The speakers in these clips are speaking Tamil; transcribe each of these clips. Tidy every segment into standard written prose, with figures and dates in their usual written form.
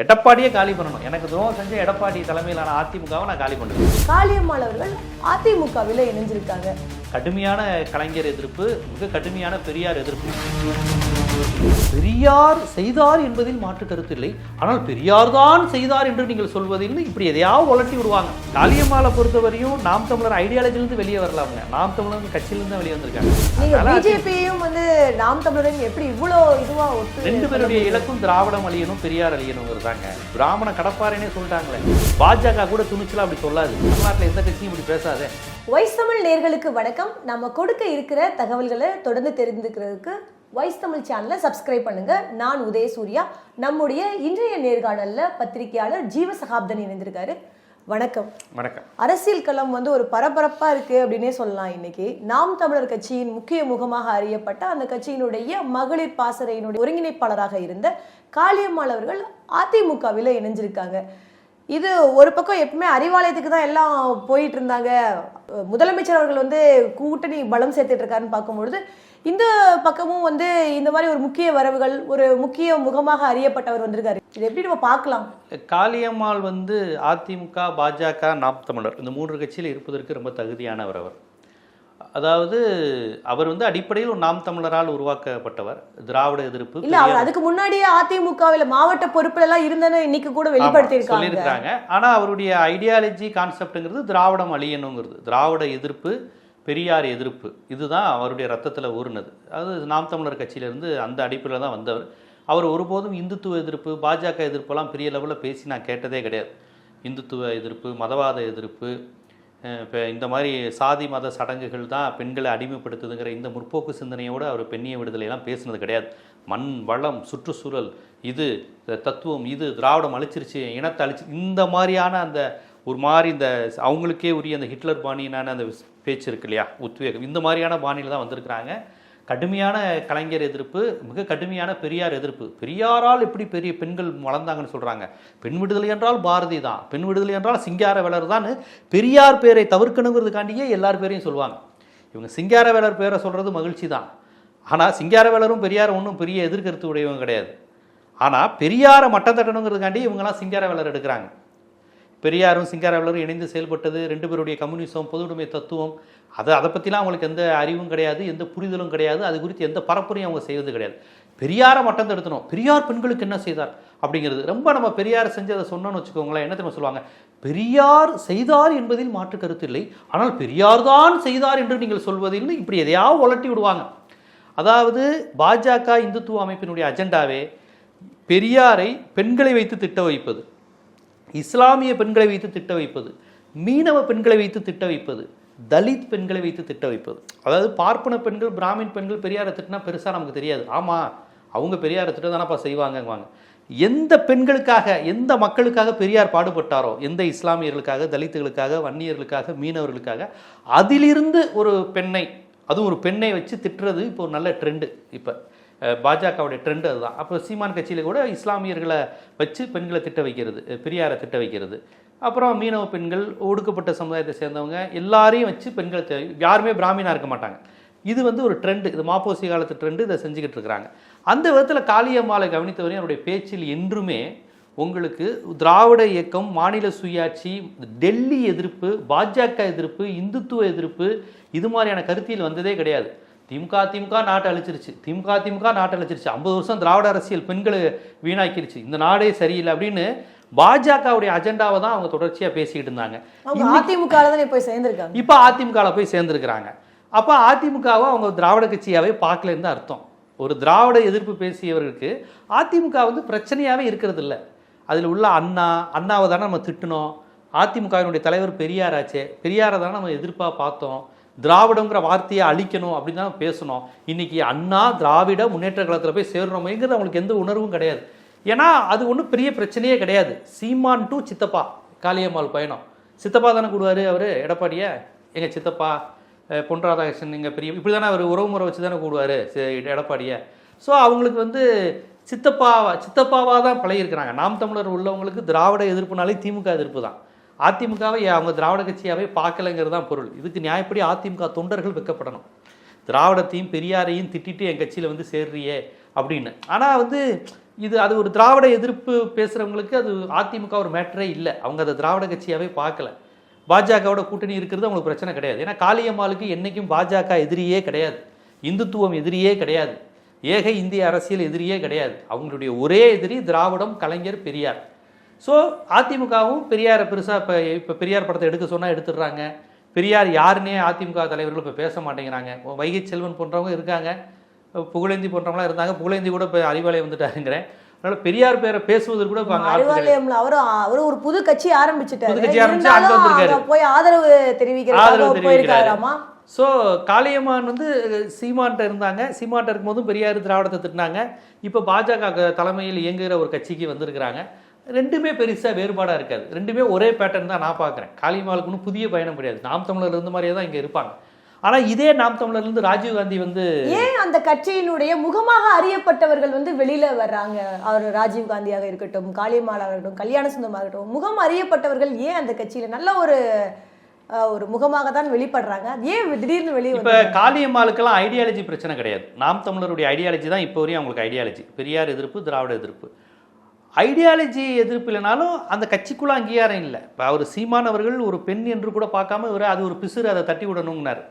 எடப்பாடியே காலி பண்ணணும். எனக்கு துரோகம் செஞ்ச எடப்பாடி தலைமையிலான அதிமுகவை நான் காலி பண்ணுவேன். காளியம்மாள் அவர்கள் அதிமுகவில் இணைஞ்சிருக்காங்க. கடுமையான கலைஞர் எதிர்ப்பு, மிக கடுமையான பெரியார் எதிர்ப்பு. பெரியார் செய்தார் என்பதில் மாற்று கருத்து இல்லை, ஆனால் பெரியார் தான் செய்தார் என்று நீங்கள் சொல்வதில் இப்படி எதையாவது உலட்டி விடுவாங்க. காளியம்மாளை பொறுத்தவரையும் நாம் தமிழர் ஐடியாலஜிலிருந்து வெளியே வரலாமுங்க. நாம் தமிழர் கட்சியிலிருந்து தான் வெளியே வந்திருக்காங்க. நீங்க பிஜேபியும் நாம் தமிழரும் எப்படி இவ்வளோ இதுவா ரெண்டு பேருடைய இலக்கும் திராவிடம் அழியணும், பெரியார் அழியணுங்கிறதாங்க. பிராமண கடப்பாரேனே சொல்லிட்டாங்களே. பாஜக கூட துணிச்சலா அப்படி சொல்லாது. தமிழ்நாட்டில் எந்த கட்சியும் இப்படி பேசாதே. வாய்ஸ் தமிழ் நேயர்களுக்கு வணக்கம். நம்ம கொடுக்க இருக்கிற தகவல்களை தொடர்ந்து தெரிந்துக்கிறதுக்கு வாய்ஸ் தமிழ் சேனலை சப்ஸ்கிரைப் பண்ணுங்க. நான் உதயசூர்யா. நம்முடைய இன்றைய நேர்காணல்ல பத்திரிகையாளர் ஜீவசகாப்தன் இணைந்திருக்காரு. வணக்கம். வணக்கம். அரசியல் களம் ஒரு பரபரப்பா இருக்கு அப்படின்னே சொல்லலாம். இன்னைக்கு நாம் தமிழர் கட்சியின் முக்கிய முகமாக அறியப்பட்ட அந்த கட்சியினுடைய மகளிர் பாசறையினுடைய ஒருங்கிணைப்பாளராக இருந்த காளியம்மாள் அவர்கள் அதிமுகவில் இணைஞ்சிருக்காங்க. இது ஒரு பக்கம் எப்பவுமே அறிவாலயத்துக்கு தான் எல்லாம் போயிட்டு இருந்தாங்க. முதலமைச்சர் அவர்கள் கூட்டணி பலம் சேர்த்துட்டு இருக்காருன்னு பார்க்கும்பொழுது, இந்த பக்கமும் இந்த மாதிரி ஒரு முக்கிய வரவுகள், ஒரு முக்கிய முகமாக அறியப்பட்டவர் வந்திருக்காரு. இது எப்படி நம்ம பார்க்கலாம்? காளியம்மாள் அதிமுக, பாஜக, நாம் தமிழர் இந்த மூன்று கட்சியில் இருப்பதற்கு ரொம்ப தகுதியானவர். அதாவது அவர் அடிப்படையில் ஒரு நாம் தமிழரால் உருவாக்கப்பட்டவர். திராவிட எதிர்ப்பு இல்ல, அவர் அதுக்கு முன்னாடியே அதிமுகவில் மாவட்ட பொறுப்புல எல்லாம் இருந்தன்னு இன்னைக்கு கூட வெளிப்படுத்தியிருக்காங்க. ஆனா அவருடைய ஐடியாலஜி கான்செப்ட்ங்கிறது திராவிடம் அழியணுங்கிறது, திராவிட எதிர்ப்பு, பெரியார் எதிர்ப்பு, இதுதான் அவருடைய ரத்தத்தில் ஊறினது. அது நாம் தமிழர் கட்சியிலிருந்து அந்த அடிப்படையில் தான் வந்தவர். அவர் ஒருபோதும் இந்துத்துவ எதிர்ப்பு, பாஜக எதிர்ப்பெல்லாம் பெரிய லெவலில் பேசி நான் கேட்டதே கிடையாது. இந்துத்துவ எதிர்ப்பு, மதவாத எதிர்ப்பு, இப்போ இந்த மாதிரி சாதி மத சடங்குகள் தான் பெண்களை அடிமைப்படுத்துதுங்கிற இந்த முற்போக்கு சிந்தனையோடு அவர் பெண்ணிய விடுதலையெல்லாம் பேசுனது கிடையாது. மண் வளம், சுற்றுச்சூழல், இது தத்துவம், இது திராவிடம் அழிச்சிருச்சு, இனத்தை அழிச்சு, இந்த மாதிரியான அந்த ஒரு மாதிரி இந்த அவங்களுக்கே உரிய அந்த ஹிட்லர் பாணியினான அந்த பேச்சு இருக்கு இல்லையா, உத்வேகம், இந்த மாதிரியான பாணியில் தான் வந்திருக்கிறாங்க. கடுமையான கலைஞர் எதிர்ப்பு, மிக கடுமையான பெரியார் எதிர்ப்பு. பெரியாரால் எப்படி பெரிய பெண்கள் வளர்ந்தாங்கன்னு சொல்கிறாங்க. பெண் விடுதலை என்றால் பாரதி தான், பெண் விடுதலை என்றால் சிங்காரவேலர் தான். பெரியார் பேரை தவிர்க்கணுங்கிறதுக்காண்டியே எல்லார் பேரையும் சொல்லுவாங்க. இவங்க சிங்காரவேலர் பேரை சொல்கிறது மகிழ்ச்சி தான். ஆனால் சிங்காரவேலரும் பெரியார் ஒன்றும் பெரிய எதிர்கருத்து உடையவங்க கிடையாது. ஆனால் பெரியாரை மட்டம் தட்டணுங்கிறதுக்காண்டி இவங்கெல்லாம் சிங்காரவேலர் எடுக்கிறாங்க. பெரியாரும் சிங்காரவேலரும் இணைந்து செயல்பட்டது, ரெண்டு பேருடைய கம்யூனிசம், பொதுவுடைமை தத்துவம், அதை பற்றிலாம் அவங்களுக்கு எந்த அறிவும் கிடையாது, எந்த புரிதலும் கிடையாது. அது குறித்து எந்த பரப்புரையும் அவங்க செய்வது கிடையாது. பெரியாரை மட்டம் தடுத்தணும், பெரியார் பெண்களுக்கு என்ன செய்தார் அப்படிங்கிறது ரொம்ப நம்ம பெரியார் செஞ்சதை சொன்னோன்னு வச்சுக்கோங்களேன், என்ன தெரியுமா சொல்லுவாங்க, பெரியார் செய்தார் என்பதில் மாற்று கருத்து இல்லை, ஆனால் பெரியார் தான் செய்தார் என்று நீங்கள் சொல்வதில் இப்படி எதையாவது உலட்டி விடுவாங்க. அதாவது பாஜக இந்துத்துவ அமைப்பினுடைய அஜெண்டாவே பெரியாரை பெண்களை வைத்து திட்ட வைப்பது, இஸ்லாமிய பெண்களை வைத்து திட்ட வைப்பது, மீனவ பெண்களை வைத்து திட்ட வைப்பது, தலித் பெண்களை வைத்து திட்ட வைப்பது. அதாவது பார்ப்பன பெண்கள், பிராமின் பெண்கள் பெரியாரை திட்டினா பெருசாக நமக்கு தெரியாது. ஆமாம், அவங்க பெரியாரை திட்ட தானப்பா செய்வாங்க. எந்த பெண்களுக்காக, எந்த மக்களுக்காக பெரியார் பாடுபட்டாரோ, எந்த இஸ்லாமியர்களுக்காக, தலித்துகளுக்காக, வன்னியர்களுக்காக, மீனவர்களுக்காக, அதிலிருந்து ஒரு பெண்ணை, அதுவும் ஒரு பெண்ணை வச்சு திட்டுறது இப்போ ஒரு நல்ல ட்ரெண்டு. இப்போ பாஜகவுடைய ட்ரெண்டு அதுதான். அப்போ சீமான் கட்சியில் கூட இஸ்லாமியர்களை வச்சு பெண்களை திட்ட வைக்கிறது, பெரியாரை திட்ட வைக்கிறது. அப்புறம் மீனவ பெண்கள், ஒடுக்கப்பட்ட சமுதாயத்தை சேர்ந்தவங்க எல்லாரையும் வச்சு பெண்கள், யாருமே பிராமினாக இருக்க மாட்டாங்க. இது ஒரு ட்ரெண்டு, இது மாப்போசி காலத்து ட்ரெண்டு, இதை செஞ்சுக்கிட்டு இருக்கிறாங்க. அந்த விதத்தில் காளியம்மாளை கவனித்தவரையும் அவருடைய பேச்சில் என்றுமே உங்களுக்கு திராவிட இயக்கம், மாநில சுயாட்சி, டெல்லி எதிர்ப்பு, பாஜக எதிர்ப்பு, இந்துத்துவ எதிர்ப்பு, இது மாதிரியான கருத்தியில் வந்ததே கிடையாது. திமுக நாட்டை அழிச்சிருச்சு, திமுக நாட்டை அழிச்சிருச்சு, 50 வருஷம் திராவிட அரசியல் பெண்களை வீணாக்கிருச்சு, இந்த நாடே சரியில்லை அப்படின்னு பாஜகவுடைய அஜெண்டாவை தான் அவங்க தொடர்ச்சியாக பேசிக்கிட்டு இருந்தாங்க. இப்போ அதிமுகவில் போய் சேர்ந்துருக்கிறாங்க. அப்போ அதிமுகவை அவங்க திராவிட கட்சியாகவே பார்க்கலன்னு அர்த்தம். ஒரு திராவிட எதிர்ப்பு பேசியவர்களுக்கு அதிமுக பிரச்சனையாகவே இருக்கிறது இல்லை. அதில் உள்ள அண்ணாவை தானே நம்ம திட்டணும், அதிமுகவினுடைய தலைவர் பெரியாராச்சே, பெரியாரை தானே நம்ம எதிர்ப்பாக பார்த்தோம், திராவிடங்கிற வார்த்தையை அழிக்கணும் அப்படின்னு தான் பேசணும். இன்னைக்கு அண்ணா திராவிட முன்னேற்ற கழகத்தில் போய் சேரணுமேங்கிறது அவங்களுக்கு எந்த உணர்வும் கிடையாது. ஏன்னா அது ஒன்றும் பெரிய பிரச்சனையே கிடையாது. சீமான் டு சித்தப்பா காளியம்மாள் பயணம், சித்தப்பா தானே கூடுவார் அவர் எடப்பாடியை, எங்கள் சித்தப்பா பொன் ராதாகிருஷ்ணன், எங்கள் பெரிய, இப்படி தானே அவர் உறவு முறை வச்சு தானே கூடுவார் எடப்பாடியை. ஸோ அவங்களுக்கு சித்தப்பாவாக தான் பழகிருக்கிறாங்க. நாம் தமிழர் உள்ளவங்களுக்கு திராவிட எதிர்ப்புனாலே திமுக எதிர்ப்பு தான். அதிமுகவை அவங்க திராவிட கட்சியாகவே பார்க்கலைங்கிறது தான் பொருள். இதுக்கு நியாயப்படி அதிமுக தொண்டர்கள் வெக்கப்படணும். திராவிடத்தையும் பெரியாரையும் திட்டிட்டு என் கட்சியில் சேர்றியே அப்படின்னு. ஆனால் அது ஒரு திராவிட எதிர்ப்பு பேசுகிறவங்களுக்கு அது அதிமுக ஒரு மேட்டரே இல்லை. அவங்க அதை திராவிட கட்சியாகவே பார்க்கல. பாஜகவோட கூட்டணி இருக்கிறது அவங்களுக்கு பிரச்சனை கிடையாது. ஏன்னா காளியம்மாளுக்கு என்றைக்கும் பாஜக எதிரியே கிடையாது, இந்துத்துவம் எதிரியே கிடையாது, ஏக இந்திய அரசியல் எதிரியே கிடையாது. அவங்களுடைய ஒரே எதிரி திராவிடம், கலைஞர், பெரியார். ஸோ அதிமுகவும் பெரியாரை பெருசாக இப்போ பெரியார் படத்தை எடுக்க சொன்னால் எடுத்துடுறாங்க. பெரியார் யாருன்னே அதிமுக தலைவர்கள் இப்போ பேச மாட்டேங்கிறாங்க. வைகை செல்வன் போன்றவங்க இருக்காங்க, புகழேந்தி போன்றவங்களாம் இருந்தாங்க. புகழேந்தி கூட இப்போ அறிவாலயம் வந்துட்டாருங்கிறேன். அதனால பெரியார் பேரை பேசுவதற்கு கூட அவரு ஒரு புது கட்சி ஆரம்பிச்சுட்டாரு. புது கட்சி ஆரம்பிச்சு அங்க வந்திருக்காரு, போய் ஆதரவு தெரிவிக்கிறாரு. ஸோ காளியம்மான் வந்து சீமான்ட்ட இருந்தாங்க. சீமான்ட்ட இருக்கும்போதும் பெரியார் திராவிடத்தை திட்டினாங்க. இப்போ பாஜக தலைமையில் இயங்குகிற ஒரு கட்சிக்கு வந்திருக்கிறாங்க. ரெண்டுமே பெருசாக வேறுபாடாக இருக்காது. ரெண்டுமே ஒரே பேட்டர்ன் தான் நான் பார்க்குறேன். காளியம்மாளுக்கு ஒன்றும் புதிய பயணம் கிடையாது. நாம் தமிழர் இருந்த மாதிரியே தான் இங்கே இருப்பாங்க. ஆனால் இதே நாம் தமிழர்லேருந்து ராஜீவ்காந்தி வந்து ஏன் அந்த கட்சியினுடைய முகமாக அறியப்பட்டவர்கள் வந்து வெளியில வர்றாங்க? அவர் ராஜீவ்காந்தியாக இருக்கட்டும், காளியம்மாளாக இருக்கட்டும், கல்யாண சுந்தரமாக இருக்கட்டும், முகம் அறியப்பட்டவர்கள் ஏன் அந்த கட்சியில நல்ல ஒரு முகமாக தான் வெளிப்படுறாங்க? ஏன் திடீர்னு வெளியே? இப்போ காளியம்மாளுக்கெல்லாம் ஐடியாலஜி பிரச்சனை கிடையாது. நாம் தமிழருடைய ஐடியாலஜி தான் இப்போ வரையும் அவங்களுக்கு ஐடியாலஜி. பெரியார் எதிர்ப்பு, திராவிட எதிர்ப்பு. ஐடியாலஜி எதிர்ப்பு இல்லைனாலும் அந்த கட்சிக்குள்ள அங்கீகாரம் இல்லை. இப்போ அவர் சீமானவர்கள் ஒரு பெண் என்று கூட பார்க்காம அது ஒரு பிசுறு, அதை தட்டி விடணும்னார்.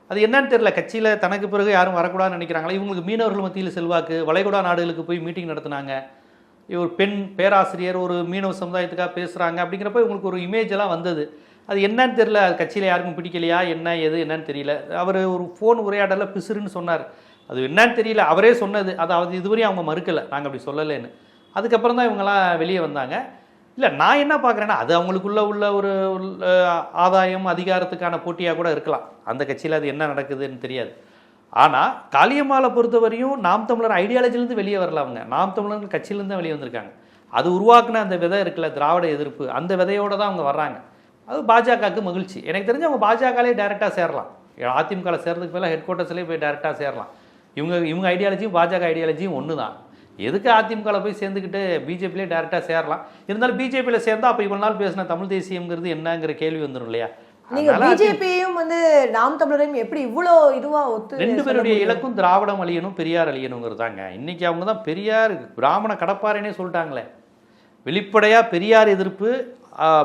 அது என்னன்னு தெரியல. கட்சியில் தனக்கு பிறகு யாரும் வரக்கூடாதுன்னு நினைக்கிறாங்களா? இவங்களுக்கு மீனவர்கள் மத்தியில் செல்வாக்கு, வளைகுடா நாடுகளுக்கு போய் மீட்டிங் நடத்தினாங்க. ஒரு பெண் பேராசிரியர் ஒரு மீனவ சமுதாயத்துக்காக பேசுகிறாங்க அப்படிங்கிறப்ப இவங்களுக்கு ஒரு இமேஜ் எல்லாம் வந்தது. அது என்னன்னு தெரியல. அது கட்சியில் யாருக்கும் பிடிக்கலையா என்ன எது என்னன்னு தெரியல. அவர் ஒரு ஃபோன் உரையாடலில் பிசுறுன்னு சொன்னார். அது என்னன்னு தெரியல, அவரே சொன்னது. அதாவது இதுவரையும் அவங்க மறுக்கலை, நாங்கள் அப்படி சொல்லலைன்னு. அதுக்கப்புறம் தான் இவங்கெல்லாம் வெளியே வந்தாங்க. இல்லை, நான் என்ன பார்க்குறேன்னா அது அவங்களுக்குள்ள உள்ள ஒரு ஆதாயம், அதிகாரத்துக்கான போட்டியாக கூட இருக்கலாம். அந்த கட்சியில் அது என்ன நடக்குதுன்னு தெரியாது. ஆனால் காளியம்மாளை பொறுத்தவரையும் நாம் தமிழர் ஐடியாலஜிலேருந்து வெளியே வரல. அவங்க நாம் தமிழர் கட்சியிலேருந்து தான் வெளியே வந்திருக்காங்க. அது உருவாக்குன அந்த விதை இருக்குல்ல, திராவிட எதிர்ப்பு, அந்த விதையோடு தான் அவங்க வர்றாங்க. அது பாஜகவுக்கு மகிழ்ச்சி. எனக்கு தெரிஞ்சு அவங்க பாஜகலே டைரெக்டாக சேரலாம். அதிமுகவில் சேர்றதுக்கு மேலே ஹெட் குவார்ட்டர்ஸ்லேயே போய் டைரெக்டாக சேரலாம். இவங்க ஐடியாலஜியும் பாஜக ஐடியாலஜியும் ஒன்று தான். எதுக்கு அதிமுகவில் போய் சேர்ந்துக்கிட்டு பிஜேபியிலே டேரெக்டாக சேரலாம்? இருந்தாலும் பிஜேபியில் சேர்ந்தா அப்போ இவ்வளோ நாள் பேசின தமிழ் தேசியம்ங்கிறது என்னங்கிற கேள்வி வந்துடும் இல்லையா? நீங்க பிஜேபியும் வந்து நாம் தமிழரையும் எப்படி இவ்வளோ இதுவா ஒத்து? ரெண்டு பேருடைய இலக்கும் திராவிடம் அழியணும், பெரியார் அழியணுங்கிறது தாங்க. இன்னைக்கு அவங்க தான் பெரியார் பிராமண கடப்பாறைனே சொல்லிட்டாங்களே. வெளிப்படையாக பெரியார் எதிர்ப்பு,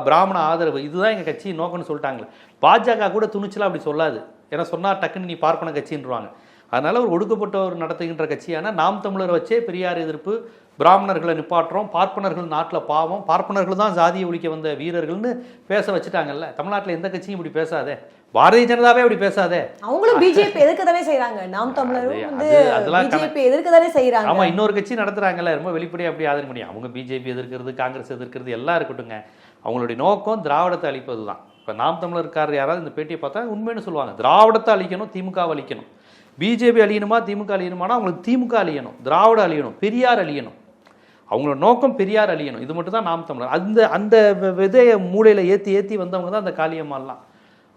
பிராமண ஆதரவு, இதுதான் எங்கள் கட்சி நோக்கம்னு சொல்லிட்டாங்களே. பாஜக கூட துணிச்சலாக அப்படி சொல்லாது. ஏன்னா சொன்னால் டக்குன்னு நீ பார்ப்பன கட்சின்றாங்க. அதனால் ஒரு ஒடுக்கப்பட்டவர் நடத்துகின்ற கட்சியான நாம் தமிழர் வச்சே பெரியார் எதிர்ப்பு, பிராமணர்களை நிப்பாட்டுறோம், பார்ப்பனர்கள் நாட்டில் பாவம், பார்ப்பனர்கள் தான் ஜாதியை ஒழிக்க வந்த வீரர்கள்னு பேச வச்சுட்டாங்கல்ல. தமிழ்நாட்டில் எந்த கட்சியும் இப்படி பேசாதே, பாரதிய ஜனதாவே அப்படி பேசாதே. அவங்களும் பிஜேபி எதிர்க்க தானே செய்யறாங்க. நாம் தமிழரும் வந்து பிஜேபி எதிர்க்க தானே செய்யறாங்க. ஆமா, இன்னொரு கட்சி நடத்துறாங்கல்ல, ரொம்ப வெளிப்படையா அப்படி ஆதரவு முடியும். அவங்க பிஜேபி எதிர்க்கிறது, காங்கிரஸ் எதிர்க்கிறது எல்லாம் இருக்கட்டுங்க. அவங்களுடைய நோக்கம் திராவிடத்தை அழிப்பது தான். இப்போ நாம் தமிழர்காரர் யாராவது இந்த பேட்டியை பார்த்தா உண்மைன்னு சொல்லுவாங்க, திராவிடத்தை அழிக்கணும், திமுகவை அழிக்கணும். பிஜேபி அழியணுமா திமுக அழியணுமானா அவங்களுக்கு திமுக அழியணும், திராவிட அழியணும், பெரியார் அழியணும். அவங்களோட நோக்கம் பெரியார் அழியணும். இது மட்டும் தான் நாம் தமிழர். அந்த விதையை மூளையில் ஏற்றி வந்தவங்க தான் அந்த காளியம்மாலாம்.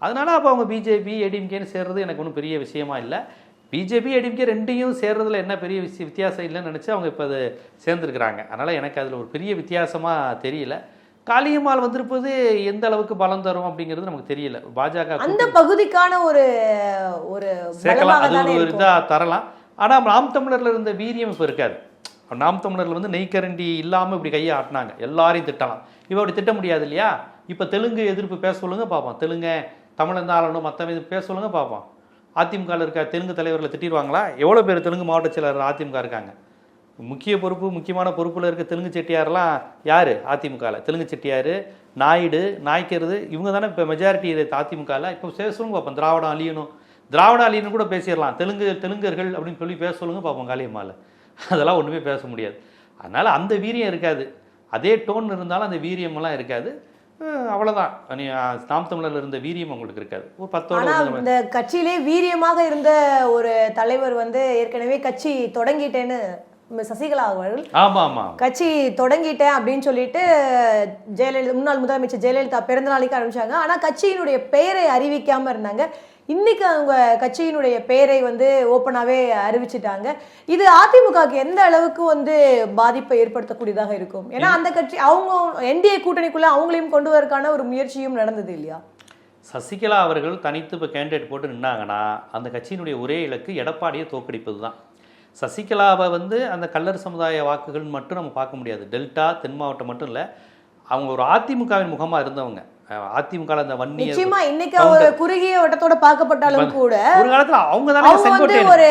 அதனால அப்போ அவங்க பிஜேபி ஏடிஎம்கேன்னு சேர்றது எனக்கு ஒன்றும் பெரிய விஷயமா இல்லை. பிஜேபி ஏடிஎம்கே ரெண்டையும் சேர்றதுல என்ன பெரிய வித்தியாசம் இல்லைன்னு நினச்சி அவங்க இப்போ அது சேர்ந்துருக்குறாங்க. அதனால் எனக்கு அதில் ஒரு பெரிய வித்தியாசமாக தெரியல. காளியம்மாள் வந்திருப்பது எந்த அளவுக்கு பலம் தரும் அப்படிங்கிறது நமக்கு தெரியல. பாஜக அந்த பகுதிக்கான ஒரு சேர்க்கலாம், அது ஒரு இதாக தரலாம். ஆனால் நாம் தமிழர்ல இருந்த வீரியம் இப்போ இருக்காது. நாம் தமிழர்ல வந்து நெய்க்கரண்டி இல்லாமல் இப்படி கையை ஆட்டினாங்க, எல்லாரையும் திட்டலாம். இப்போ அப்படி திட்ட முடியாது இல்லையா? இப்போ தெலுங்கு எதிர்ப்பு பேச சொல்லுங்க பார்ப்போம். தெலுங்கு தமிழ் தான் ஆளணும், மற்ற இது பேச சொல்லுங்க பார்ப்போம். அதிமுகவில் இருக்க தெலுங்கு தலைவர்களை திட்டிடுவாங்களா? எவ்வளோ பேர் தெலுங்கு மாவட்ட செயலர் அதிமுக இருக்காங்க. முக்கியமான பொறுப்பில் இருக்க தெலுங்கு செட்டியாரெலாம் யார் அதிமுகவில்? தெலுங்கு செட்டியார், நாயுடு, நாய்க்கிறது, இவங்க தானே இப்போ மெஜாரிட்டி அதிமுகவில். இப்போ பேச சொல்லுங்க பார்ப்போம். திராவிடம் அழியணும் கூட பேசிடலாம். தெலுங்கர்கள் அப்படின்னு சொல்லி பேச சொல்லுங்க பார்ப்போம் காளியம்மாவில். அதெல்லாம் ஒன்றுமே பேச முடியாது. அதனால் அந்த வீரியம் இருக்காது. அதே டோன் இருந்தாலும் அந்த வீரியமெல்லாம் இருக்காது. அவ்வளோதான். நாம் தமிழர்ல இருந்த வீரியம் உங்களுக்கு இருக்காது. ஒரு 10 இந்த கட்சியிலே வீரியமாக இருந்த ஒரு தலைவர் வந்து ஏற்கனவே கட்சி தொடங்கிட்டேன்னு சசிகலா அவர்கள் கட்சி தொடங்கிட்டேன் அப்படின்னு சொல்லிட்டு முன்னாள் முதலமைச்சர் ஜெயலலிதா பிறந்த நாளைக்கு ஆரம்பிச்சாங்க. ஆனா கட்சியினுடைய பெயரை அறிவிக்காம இருந்தாங்க. இன்னைக்கு அவங்க கட்சியினுடைய பெயரை வந்து ஓப்பனாவே அறிவிச்சிட்டாங்க. இது அதிமுகவுக்கு எந்த அளவுக்கு வந்து பாதிப்பை ஏற்படுத்தக்கூடியதாக இருக்கும்? ஏன்னா அந்த கட்சி அவங்க என்டிஏ கூட்டணிக்குள்ள அவங்களையும் கொண்டு வரக்கான ஒரு முயற்சியும் நடந்தது இல்லையா? சசிகலா அவர்கள் தனித்து இப்போ கேண்டிடேட் போட்டு நின்னாங்கன்னா அந்த கட்சியினுடைய ஒரே இலக்கு எடப்பாடியை தோற்கடிப்பது தான். சசிகலாவை வந்து அந்த கல்லர் சமுதாய வாக்குகள் மட்டும் நம்ம பார்க்க முடியாது. டெல்டா தென் மாவட்டம் மட்டும் இல்லை, அவங்க ஒரு அதிமுகவின் முகமாக இருந்தவங்க. அதிமுக அந்த வன்னி நிச்சயமா இன்னைக்கு ஒரு குறுகிய வட்டத்தோட பார்க்கப்பட்டாலும் கூட ஒரு காலத்துல அவங்க தானே செங்கோட்டையன் ஒரு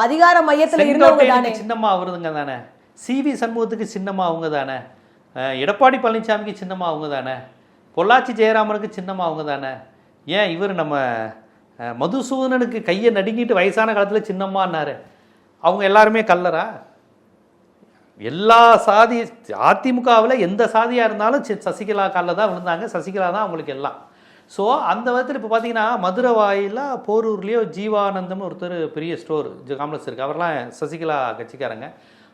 அதிகார மையத்துல இருந்தவங்க தானே. சின்னமா அவருதுங்க தானே. சிவி சண்முகத்துக்கு சின்னமா அவங்க தானே. எடப்பாடி பழனிசாமிக்கு சின்னமா அவங்க தானே. பொள்ளாச்சி ஜெயராமனுக்கு சின்னமா அவங்க தானே. ஏன் இவர் நம்ம மதுசூதனனுக்கு கையை நடுங்கிட்டு வயசான காலத்துல சின்னம்மான்னாரு. அவங்க எல்லாருமே கல்லரா? எல்லா சாதி அதிமுகவில் எந்த சாதியாக இருந்தாலும் சசிகலா காலில் தான் விழுந்தாங்க. சசிகலா தான் அவங்களுக்கு எல்லாம். ஸோ அந்த விதத்தில் இப்போ பார்த்தீங்கன்னா மதுரை வாயில போரூர்லேயோ ஜீவானந்தம்னு ஒருத்தர் பெரிய ஸ்டோர் காம்ப்ளெக்ஸ் இருக்குது. அவர்லாம் சசிகலா கட்சிக்காரங்க.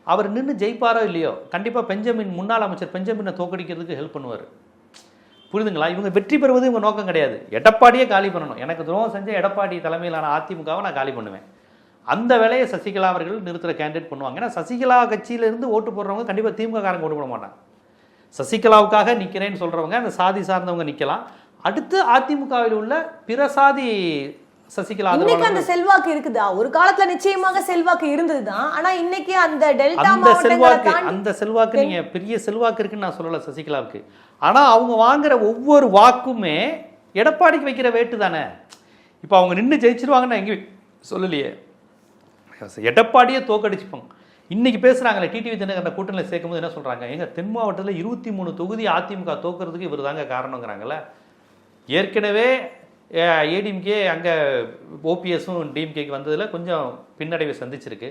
அவர் நின்று ஜெயிப்பாரோ இல்லையோ கண்டிப்பாக பெஞ்சமின் முன்னாள் அமைச்சர் பெஞ்சமினை தோக்கடிக்கிறதுக்கு ஹெல்ப் பண்ணுவார். புரியுதுங்களா? இவங்க வெற்றி பெறுவது இவங்க நோக்கம் கிடையாது. எடப்பாடியே காலி பண்ணணும். எனக்கு துரோகம் செஞ்ச எடப்பாடி தலைமையிலான அதிமுகவை நான் காலி பண்ணுவேன். அந்த வேலையை சசிகலா அவர்கள் நிறுத்துகிற கேண்டிடேட் பண்ணுவாங்க. ஏன்னா சசிகலா கட்சியிலேருந்து ஓட்டு போடுறவங்க கண்டிப்பாக திமுக காரங்க ஓட்டு போட மாட்டாங்க. சசிகலாவுக்காக நிற்கிறேன்னு சொல்கிறவங்க அந்த சாதி சார்ந்தவங்க நிற்கலாம். அடுத்து அதிமுகவில் உள்ள பிற சாதி சசிகலா இன்னைக்கு அந்த செல்வாக்கு இருக்குதா? ஒரு காலத்துல நிச்சயமாக செல்வாக்கு இருந்ததுதான். ஆனா இன்னைக்கு அந்த டெல்டா அந்த செல்வாக்கு நீங்க பெரிய செல்வாக்கு இருக்குன்னு நான் சொல்லல சசிகலாவுக்கு. ஆனா அவங்க வாங்குற ஒவ்வொரு வாக்குமே எடப்பாடிக்கு வைக்கிற வேட்டு தானே. இப்போ அவங்க நின்று ஜெயிச்சிருவாங்கன்னு நான் எங்கேயும் சொல்லலையே. எடப்பாடியே தோக்கடிச்சுப்பாங்க. இன்னைக்கு பேசுறாங்களே டிடிவி தினகரன் கூட்டணியில் சேர்க்கும்போது என்ன சொல்றாங்க? எங்க தென் மாவட்டத்தில் 23 தொகுதி அதிமுக தோக்கிறதுக்கு இவர் தாங்க காரணங்கிறாங்கல்ல. ஏற்கனவே ஏடிஎம்கே அங்கே ஓபிஎஸும் டிஎம்கேக்கு வந்ததில் கொஞ்சம் பின்னடைவை சந்திச்சிருக்கு.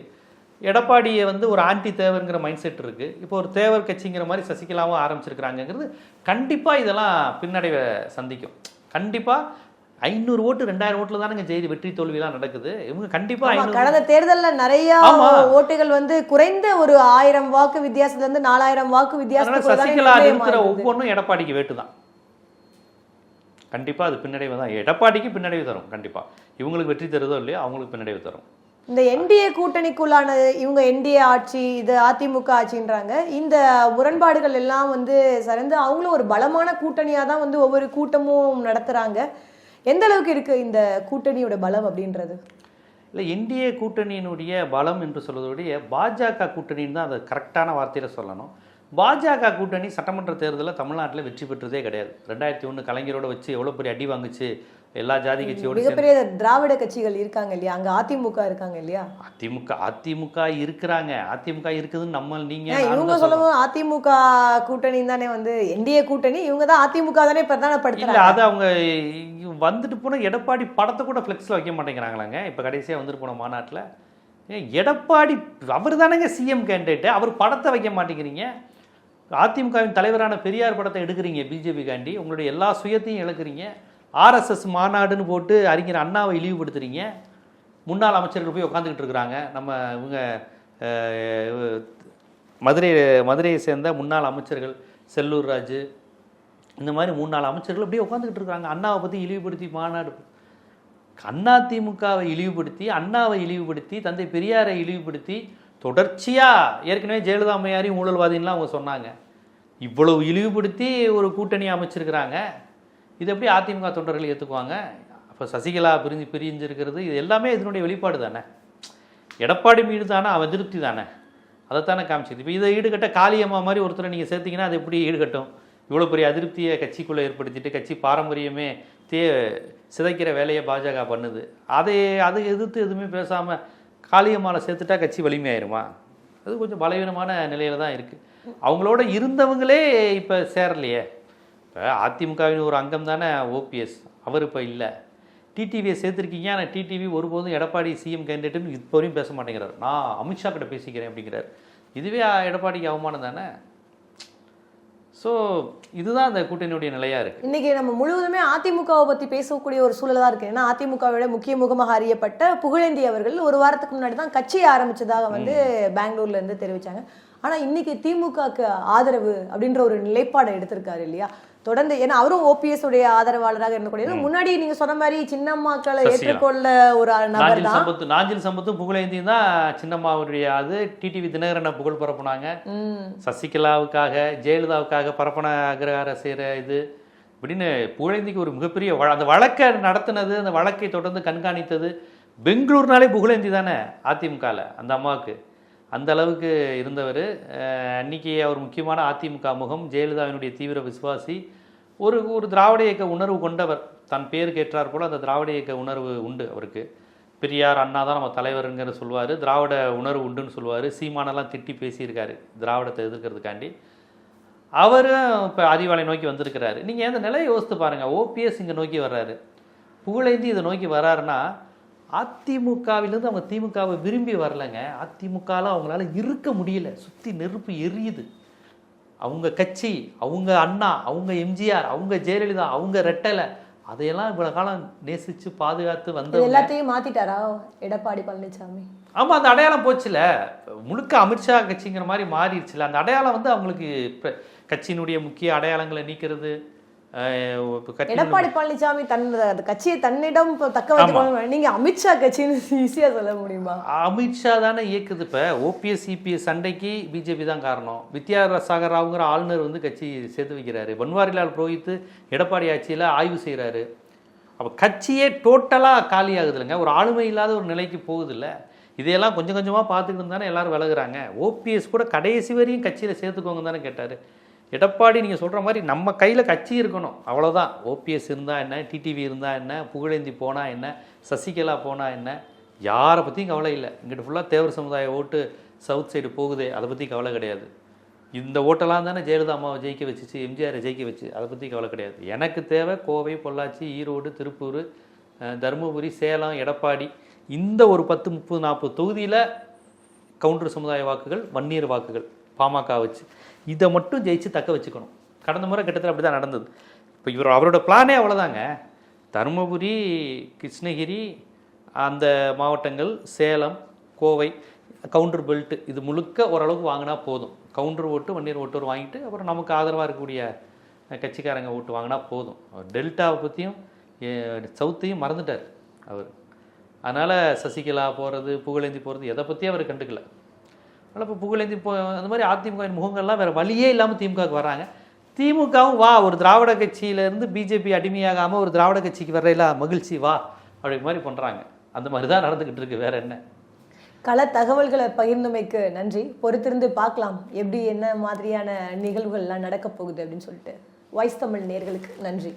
எடப்பாடியை வந்து ஒரு ஆன்டி தேவருங்கிற மைண்ட் செட் இருக்குது. இப்போ ஒரு தேவர் கட்சிங்கிற மாதிரி சசிகலாவும் ஆரம்பிச்சிருக்கிறாங்கிறது கண்டிப்பாக இதெல்லாம் பின்னடைவை சந்திக்கும். கண்டிப்பாக 500 ஓட்டு 2000 ஓட்டுல தானங்க ஜெயிது வெற்றி தோல்வியெல்லாம் நடக்குது. இவங்க கண்டிப்பாக கடந்த தேர்தலில் நிறைய ஓட்டுகள் வந்து குறைந்த ஒரு 1000 வாக்கு வித்தியாசத்துலேருந்து 4000 வாக்கு வித்தியாசம். சசிகலா இருக்கிற ஒவ்வொன்றும் எடப்பாடிக்கு வேட்டு தான். கண்டிப்பாக அது பின்னடைவு தான். எடப்பாடிக்கு பின்னடைவு தரும். கண்டிப்பாக இவங்களுக்கு வெற்றி தருதோ இல்லையோ அவங்களுக்கு பின்னடைவு தரும். இந்த என்டிஏ கூட்டணிக்குள்ளான இவங்க என்டிஏ ஆட்சி இது அதிமுக ஆட்சின்றாங்க. இந்த முரண்பாடுகள் எல்லாம் வந்து சரிந்து அவங்களும் ஒரு பலமான கூட்டணியாக தான் வந்து ஒவ்வொரு கூட்டமும் நடத்துகிறாங்க. எந்த அளவுக்கு இருக்கு இந்த கூட்டணியோட பலம் அப்படின்றது? இல்லை, என்டிஏ கூட்டணியினுடைய பலம் என்று சொல்வதோடைய பாஜக கூட்டணின்னு தான் அதை கரெக்டான வார்த்தையில் சொல்லணும். பாஜக கூட்டணி சட்டமன்ற தேர்தலில் தமிழ்நாட்டில் வெற்றி பெற்றதே கிடையாது. 2001 கலைஞரோட வச்சு எவ்வளோ பெரிய அடி வாங்குச்சு. எல்லா ஜாதி கட்சியோட மிகப்பெரிய திராவிட கட்சிகள் இருக்காங்க இல்லையா, அங்கே அதிமுக இருக்காங்க இல்லையா. அதிமுக இருக்கிறாங்க. அதிமுக இருக்குதுன்னு நம்ம நீங்க இவங்க சொல்லும்போது அதிமுக கூட்டணி தானே வந்து என்டிஏ கூட்டணி. இவங்க தான் அதிமுக தானே பிரதானப்படுத்தல. அது அவங்க வந்துட்டு போன எடப்பாடி படத்தை கூட ஃப்ளெக்ஸில் வைக்க மாட்டேங்கிறாங்களாங்க. இப்போ கடைசியாக வந்துட்டு போன மாநாட்டில் எடப்பாடி அவர் தானேங்க சிஎம் கேண்டிடேட்டு. அவர் படத்தை வைக்க மாட்டேங்கிறீங்க. அதிமுகவின் தலைவரான பெரியார் படத்தை எடுக்கிறீங்க பிஜேபி காண்டி. உங்களுடைய எல்லா சுயத்தையும் இழக்கிறீங்க. ஆர்எஸ்எஸ் மாநாடுன்னு போட்டு அறிஞர் அண்ணாவை இழிவுபடுத்துறீங்க. முன்னாள் அமைச்சர்கள் போய் உட்காந்துக்கிட்டு இருக்கிறாங்க. நம்ம இவங்க மதுரையை சேர்ந்த முன்னாள் அமைச்சர்கள் செல்லூர் ராஜு இந்த மாதிரி 3-4 அமைச்சர்கள் அப்படியே உட்காந்துக்கிட்டு இருக்காங்க. அண்ணாவை பற்றி இழிவுபடுத்தி மாநாடு. அதிமுகவை இழிவுபடுத்தி, அண்ணாவை இழிவுபடுத்தி, தந்தை பெரியாரை இழிவுபடுத்தி தொடர்ச்சியாக ஏற்கனவே ஜெயலலிதா அம்மையாரையும் ஊழல்வாதின்லாம் அவங்க சொன்னாங்க. இவ்வளவு இழிவுபடுத்தி ஒரு கூட்டணி அமைச்சிருக்கிறாங்க. இது எப்படி அதிமுக தொண்டர்கள் ஏற்றுக்குவாங்க? அப்போ சசிகலா பிரிஞ்சிருக்கிறது இது எல்லாமே இதனுடைய வெளிப்பாடு தானே. எடப்பாடி மீது தானே அதிருப்தி தானே, அதைத்தானே காமிச்சிது. இப்போ இதை ஈடுகட்ட காளியம்மா மாதிரி ஒருத்தரை நீங்கள் சேர்த்திங்கன்னா அது எப்படி ஈடுகட்டும்? இவ்வளோ பெரிய அதிருப்தியை கட்சிக்குள்ளே ஏற்படுத்திட்டு கட்சி பாரம்பரியமே சிதைக்கிற வேலையை பாஜக பண்ணுது. அதை எதிர்த்து எதுவுமே பேசாமல் காளியம்மாவை சேர்த்துட்டா கட்சி வலிமையாயிருமா? அது கொஞ்சம் பலவீனமான நிலையில் தான் இருக்குது. அவங்களோட இருந்தவங்களே இப்போ சேரலையே. இப்போ அதிமுகவின் ஒரு அங்கம் தானே ஓபிஎஸ். அவர் இப்போ இல்லை. டிடிவியை சேர்த்துருக்கீங்க. ஆனால் டிடிவி ஒருபோதும் எடப்பாடி சிஎம் கேண்டிடேட்டுன்னு இப்போ வரையும் பேச மாட்டேங்கிறார். நான் அமித்ஷா கிட்ட பேசிக்கிறேன் அப்படிங்கிறார். இதுவே எடப்பாடிக்கு அவமானம் தானே. ஸோ இதுதான் அந்த கூட்டணியுடைய நிலையாக இருக்குது. இன்றைக்கி நம்ம முழுவதுமே அதிமுகவை பற்றி பேசக்கூடிய ஒரு சூழல் தான் இருக்குது. ஏன்னா அதிமுகவோட முக்கிய முகமாக அறியப்பட்ட புகழேந்தி அவர்கள் ஒரு வாரத்துக்கு முன்னாடி தான் கட்சியை ஆரம்பித்ததாக வந்து பெங்களூர்லேருந்து தெரிவித்தாங்க. ஆனால் இன்றைக்கி திமுகவுக்கு ஆதரவு அப்படின்ற ஒரு நிலைப்பாடை எடுத்திருக்காரு இல்லையா தொடர்ந்து. ஏன்னா அவரும் ஓபிஎஸ் உடைய ஆதரவாளராக இருந்தக்கூடிய முன்னாடி நீங்க சொன்ன மாதிரி சின்னம்மாக்களை ஏற்றுக்கொள்ள ஒரு நபர் தான். நாஞ்சில் சம்பத்தும் புகழேந்தியும் தான் சின்னம்மாவுடைய அது டிடிவி தினகரனை புகழ் பரப்புனாங்க. சசிகலாவுக்காக ஜெயலலிதாவுக்காக பரப்பன அக்ரஹார செய்கிற இது இப்படின்னு புகழேந்திக்கு ஒரு மிகப்பெரிய அந்த வழக்கை நடத்தினது, அந்த வழக்கை தொடர்ந்து கண்காணித்தது பெங்களூர்னாலே புகழேந்தி தானே அதிமுகவில் அந்த அம்மாவுக்கு. அந்த அளவுக்கு இருந்தவர். அன்னைக்கு அவர் முக்கியமான அதிமுக முகம், ஜெயலலிதாவினுடைய தீவிர விசுவாசி, ஒரு திராவிட இயக்க உணர்வு கொண்டவர். தன் பேர் கேட்டார் போல் அந்த திராவிட இயக்க உணர்வு உண்டு அவருக்கு. பெரியார் அண்ணா தான் நம்ம தலைவருங்கிற சொல்லுவார், திராவிட உணர்வு உண்டுன்னு சொல்லுவார். சீமானெல்லாம் திட்டி பேசியிருக்காரு திராவிடத்தை எதிர்க்கிறதுக்காண்டி. அவரும் இப்போ அறிவாலை நோக்கி வந்திருக்கிறாரு. நீங்கள் அந்த நிலையை யோசித்து பாருங்கள். ஓபிஎஸ் இங்கே நோக்கி வர்றாரு, புகழேந்தி இதை நோக்கி வர்றாருன்னா அதிமுகவிலேருந்து அவங்க திமுகவை விரும்பி வரலைங்க. அதிமுகவில் அவங்களால இருக்க முடியல, சுற்றி நெருப்பு எரியுது. அவங்க கட்சி, அவங்க அண்ணா, அவங்க எம்ஜிஆர், அவங்க ஜெயலலிதா, அவங்க ரெட்டலை, அதையெல்லாம் இவ்வளோ காலம் நேசித்து பாதுகாத்து வந்து எல்லாத்தையும் மாற்றிட்டாரா எடப்பாடி பழனிசாமி? ஆமாம், அந்த அடையாளம் போச்சுல, முழுக்க அமித்ஷா கட்சிங்கிற மாதிரி மாறிடுச்சுல. அந்த அடையாளம் வந்து அவங்களுக்கு இப்போ கட்சியினுடைய முக்கிய அடையாளங்களை நீக்கிறது. எடப்பாடி பழனிசாமி அந்த கட்சியை தன்னிடம் தக்க வைத்துக்கொள்ள, நீங்க அமித்ஷா கட்சின்னு ஈஸியா சொல்ல முடியுமா? அமித்ஷா தானே இயக்குது. இப்போ ஓபிஎஸ் சிபிஎஸ் சண்டைக்கு பிஜேபி தான் காரணம். வித்யாசாகர் ராவுங்கிற ஆளுநர் வந்து கட்சி சேர்த்து வைக்கிறாரு. பன்வாரிலால் புரோஹித் எடப்பாடி ஆட்சியில் ஆய்வு செய்கிறாரு. அப்போ கட்சியே டோட்டலாக காலி ஆகுது இல்லைங்க, ஒரு ஆளுமை இல்லாத ஒரு நிலைக்கு போகுது இல்லை. இதையெல்லாம் கொஞ்சம் கொஞ்சமாக பார்த்துக்கிட்டு தானே எல்லாரும் விலகுறாங்க. ஓபிஎஸ் கூட கடைசி வரையும் கட்சியில் சேர்த்துக்கோங்க தானே கேட்டார். எடப்பாடி நீங்கள் சொல்கிற மாதிரி நம்ம கையில் கட்சி இருக்கணும், அவ்வளோதான். ஓபிஎஸ் இருந்தால் என்ன, டிடிவி இருந்தால் என்ன, புகழேந்தி போனால் என்ன, சசிகலா போனால் என்ன, யாரை பற்றியும் கவலை இல்லை. இங்கிட்ட ஃபுல்லாக தேவர் சமுதாய ஓட்டு சவுத் சைடு போகுது, அதை பற்றி கவலை கிடையாது. இந்த ஓட்டெல்லாம் தானே ஜெயலலிதா அம்மாவை ஜெயிக்க வச்சுச்சு, எம்ஜிஆரை ஜெயிக்க வச்சு, அதை பற்றி கவலை கிடையாது. எனக்கு தேவை கோவை, பொள்ளாச்சி, ஈரோடு, திருப்பூர், தருமபுரி, சேலம், எடப்பாடி, இந்த ஒரு 10, 30, 40 தொகுதியில் கவுண்டர் சமுதாய வாக்குகள், வன்னியர் வாக்குகள் பாமக வச்சு இதை மட்டும் ஜெயிச்சு தக்க வச்சுக்கணும். கடந்த முறை கிட்டத்தட்ட அப்படி தான் நடந்தது. இப்போ அவரோட பிளானே அவ்வளோதாங்க. தருமபுரி, கிருஷ்ணகிரி, அந்த மாவட்டங்கள், சேலம், கோவை, கவுண்டர் பெல்ட்டு, இது முழுக்க ஓரளவுக்கு வாங்கினா போதும். கவுண்டர் ஓட்டு, வன்னியர் ஓட்டு வாங்கிட்டு அப்புறம் நமக்கு ஆதரவாக இருக்கக்கூடிய கட்சிக்காரங்க ஓட்டு வாங்கினா போதும். டெல்டாவை பற்றியும் சவுத்தையும் மறந்துட்டார் அவர். அதனால் சசிகலா போகிறது, புகழேந்தி போகிறது, எதை பற்றியும் அவர் கண்டுக்கல. அதனால் இப்போ புகழேந்தி அந்த மாதிரி அதிமுகவின் முகங்கள்லாம் வேறு வழியே இல்லாமல் திமுகவுக்கு வர்றாங்க. திமுகவும் வா, ஒரு திராவிட கட்சியிலேருந்து பிஜேபி அடிமையாகாமல் ஒரு திராவிட கட்சிக்கு வர்றையில மகிழ்ச்சி வா அப்படி மாதிரி பண்ணுறாங்க. அந்த மாதிரி தான் நடந்துக்கிட்டு இருக்கு, வேறு என்ன. கள தகவல்களை பகிர்ந்தமைக்கு நன்றி. பொறுத்திருந்து பார்க்கலாம் எப்படி என்ன மாதிரியான நிகழ்வுகள்லாம் நடக்க போகுது அப்படின்னு சொல்லிட்டு. வாய்ஸ் தமிழ் நேயர்களுக்கு நன்றி.